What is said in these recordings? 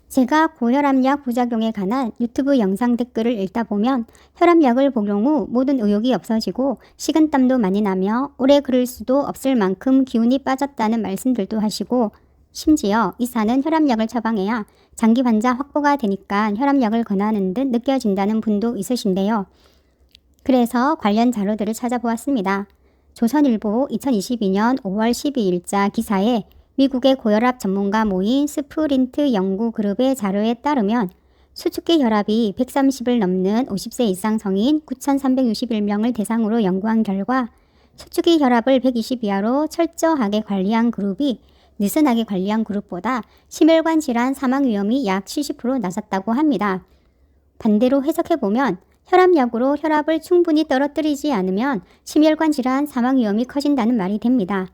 제가 고혈압약 부작용에 관한 유튜브 영상 댓글을 읽다 보면 혈압약을 복용 후 모든 의욕이 없어지고 식은땀도 많이 나며 오래 그럴 수도 없을 만큼 기운이 빠졌다는 말씀들도 하시고, 심지어 의사는 혈압약을 처방해야 장기 환자 확보가 되니까 혈압약을 권하는 듯 느껴진다는 분도 있으신데요. 그래서 관련 자료들을 찾아보았습니다. 조선일보 2022년 5월 12일자 기사에 미국의 고혈압 전문가 모인 스프린트 연구그룹의 자료에 따르면 수축기 혈압이 130을 넘는 50세 이상 성인 9,361명을 대상으로 연구한 결과 수축기 혈압을 120 이하로 철저하게 관리한 그룹이 느슨하게 관리한 그룹보다 심혈관 질환 사망 위험이 약 70% 낮았다고 합니다. 반대로 해석해보면 혈압약으로 혈압을 충분히 떨어뜨리지 않으면 심혈관 질환 사망 위험이 커진다는 말이 됩니다.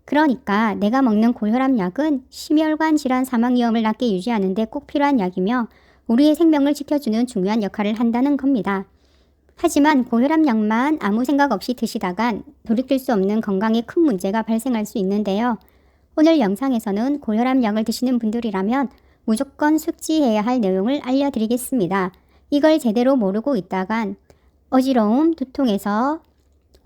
그러니까 내가 먹는 고혈압약은 심혈관 질환 사망 위험을 낮게 유지하는 데 꼭 필요한 약이며 우리의 생명을 지켜주는 중요한 역할을 한다는 겁니다. 하지만 고혈압약만 아무 생각 없이 드시다간 돌이킬 수 없는 건강에 큰 문제가 발생할 수 있는데요. 오늘 영상에서는 고혈압약을 드시는 분들이라면 무조건 숙지해야 할 내용을 알려드리겠습니다. 이걸 제대로 모르고 있다간 어지러움, 두통에서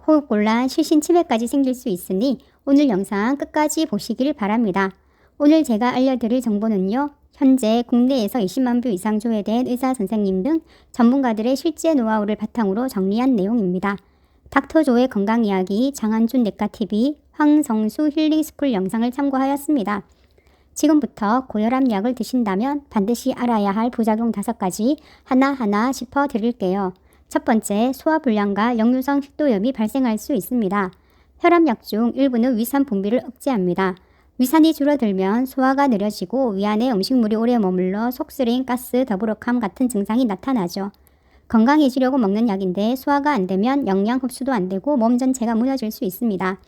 호흡곤란, 실신치매까지 생길 수 있으니 오늘 영상 끝까지 보시길 바랍니다. 오늘 제가 알려드릴 정보는요, 현재 국내에서 20만 뷰 이상 조회된 의사 선생님 등 전문가들의 실제 노하우를 바탕으로 정리한 내용입니다. 닥터조의 건강이야기, 장한준 내과TV, 황성수 힐링스쿨 영상을 참고하였습니다. 지금부터 고혈압 약을 드신다면 반드시 알아야 할 부작용 5가지 하나하나 짚어드릴게요. 첫 번째, 소화불량과 역류성 식도염이 발생할 수 있습니다. 혈압약 중 일부는 위산 분비를 억제합니다. 위산이 줄어들면 소화가 느려지고 위안에 음식물이 오래 머물러 속쓰림, 가스, 더부룩함 같은 증상이 나타나죠. 건강해지려고 먹는 약인데 소화가 안 되면 영양 흡수도 안 되고 몸 전체가 무너질 수 있습니다.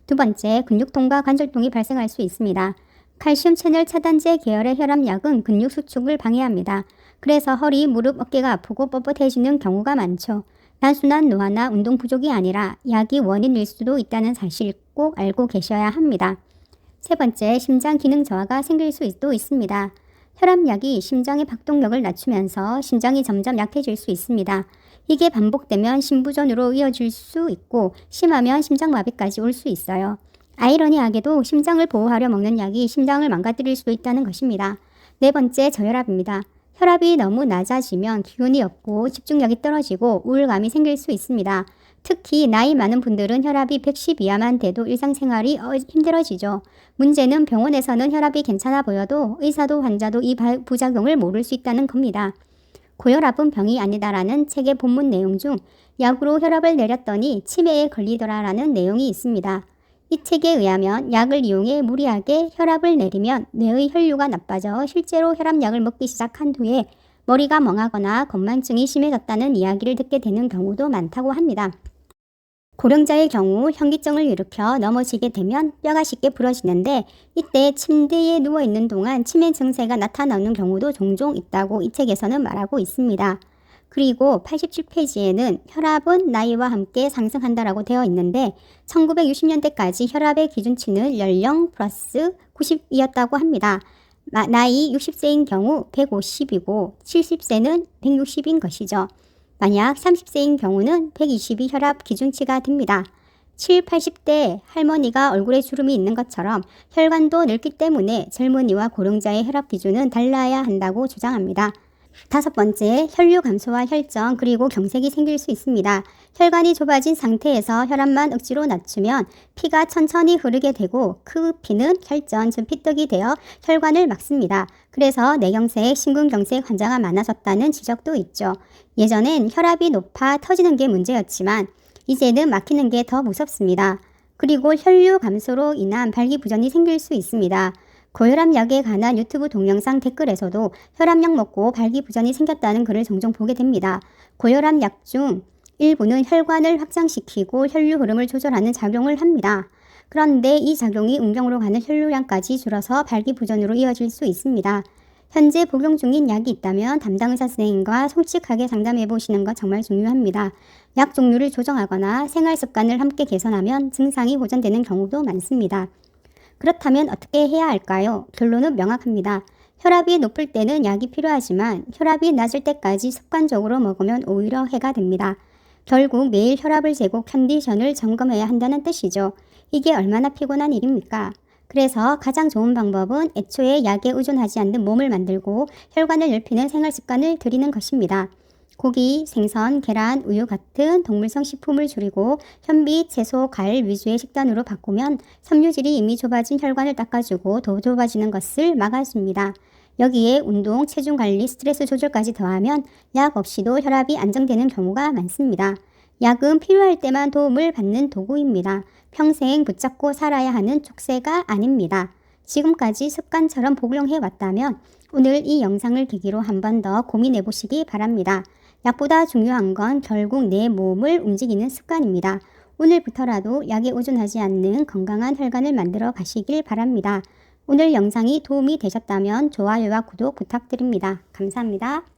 두 번째, 근육통과 관절통이 발생할 수 있습니다. 칼슘 채널 차단제 계열의 혈압약은 근육 수축을 방해합니다. 그래서 허리, 무릎, 어깨가 아프고 뻣뻣해지는 경우가 많죠. 단순한 노화나 운동 부족이 아니라 약이 원인일 수도 있다는 사실 꼭 알고 계셔야 합니다. 세 번째, 심장 기능 저하가 생길 수도 있습니다. 혈압약이 심장의 박동력을 낮추면서 심장이 점점 약해질 수 있습니다. 이게 반복되면 심부전으로 이어질 수 있고 심하면 심장마비까지 올 수 있어요. 아이러니하게도 심장을 보호하려 먹는 약이 심장을 망가뜨릴 수도 있다는 것입니다. 네 번째, 저혈압입니다. 혈압이 너무 낮아지면 기운이 없고 집중력이 떨어지고 우울감이 생길 수 있습니다. 특히 나이 많은 분들은 혈압이 110 이하만 돼도 일상생활이 힘들어지죠. 문제는 병원에서는 혈압이 괜찮아 보여도 의사도 환자도 이 부작용을 모를 수 있다는 겁니다. 고혈압은 병이 아니다라는 책의 본문 내용 중 약으로 혈압을 내렸더니 치매에 걸리더라라는 내용이 있습니다. 이 책에 의하면 약을 이용해 무리하게 혈압을 내리면 뇌의 혈류가 나빠져 실제로 혈압약을 먹기 시작한 후에 머리가 멍하거나 건망증이 심해졌다는 이야기를 듣게 되는 경우도 많다고 합니다. 고령자의 경우 현기증을 일으켜 넘어지게 되면 뼈가 쉽게 부러지는데 이때 침대에 누워있는 동안 치매 증세가 나타나는 경우도 종종 있다고 이 책에서는 말하고 있습니다. 그리고 87페이지에는 혈압은 나이와 함께 상승한다라고 되어 있는데 1960년대까지 혈압의 기준치는 연령 플러스 90이었다고 합니다. 나이 60세인 경우 150이고 70세는 160인 것이죠. 만약 30세인 경우는 120이 혈압 기준치가 됩니다. 7, 80대 할머니가 얼굴에 주름이 있는 것처럼 혈관도 늙기 때문에 젊은이와 고령자의 혈압 기준은 달라야 한다고 주장합니다. 5번째, 혈류 감소와 혈전 그리고 경색이 생길 수 있습니다. 혈관이 좁아진 상태에서 혈압만 억지로 낮추면 피가 천천히 흐르게 되고 그 피는 혈전, 즉 피떡이 되어 혈관을 막습니다. 그래서 뇌경색, 심근경색 환자가 많아졌다는 지적도 있죠. 예전엔 혈압이 높아 터지는 게 문제였지만 이제는 막히는 게 더 무섭습니다. 그리고 혈류 감소로 인한 발기부전이 생길 수 있습니다. 고혈압약에 관한 유튜브 동영상 댓글에서도 혈압약 먹고 발기부전이 생겼다는 글을 종종 보게 됩니다. 고혈압약 중 일부는 혈관을 확장시키고 혈류 흐름을 조절하는 작용을 합니다. 그런데 이 작용이 음경으로 가는 혈류량까지 줄어서 발기부전으로 이어질 수 있습니다. 현재 복용 중인 약이 있다면 담당 의사 선생님과 솔직하게 상담해 보시는 것 정말 중요합니다. 약 종류를 조정하거나 생활 습관을 함께 개선하면 증상이 호전되는 경우도 많습니다. 그렇다면 어떻게 해야 할까요? 결론은 명확합니다. 혈압이 높을 때는 약이 필요하지만 혈압이 낮을 때까지 습관적으로 먹으면 오히려 해가 됩니다. 결국 매일 혈압을 재고 컨디션을 점검해야 한다는 뜻이죠. 이게 얼마나 피곤한 일입니까? 그래서 가장 좋은 방법은 애초에 약에 의존하지 않는 몸을 만들고 혈관을 넓히는 생활 습관을 들이는 것입니다. 고기, 생선, 계란, 우유 같은 동물성 식품을 줄이고 현미, 채소, 과일 위주의 식단으로 바꾸면 섬유질이 이미 좁아진 혈관을 닦아주고 더 좁아지는 것을 막아줍니다. 여기에 운동, 체중 관리, 스트레스 조절까지 더하면 약 없이도 혈압이 안정되는 경우가 많습니다. 약은 필요할 때만 도움을 받는 도구입니다. 평생 붙잡고 살아야 하는 족쇄가 아닙니다. 지금까지 습관처럼 복용해 왔다면 오늘 이 영상을 계기로 한 번 더 고민해 보시기 바랍니다. 약보다 중요한 건 결국 내 몸을 움직이는 습관입니다. 오늘부터라도 약에 의존하지 않는 건강한 혈관을 만들어 가시길 바랍니다. 오늘 영상이 도움이 되셨다면 좋아요와 구독 부탁드립니다. 감사합니다.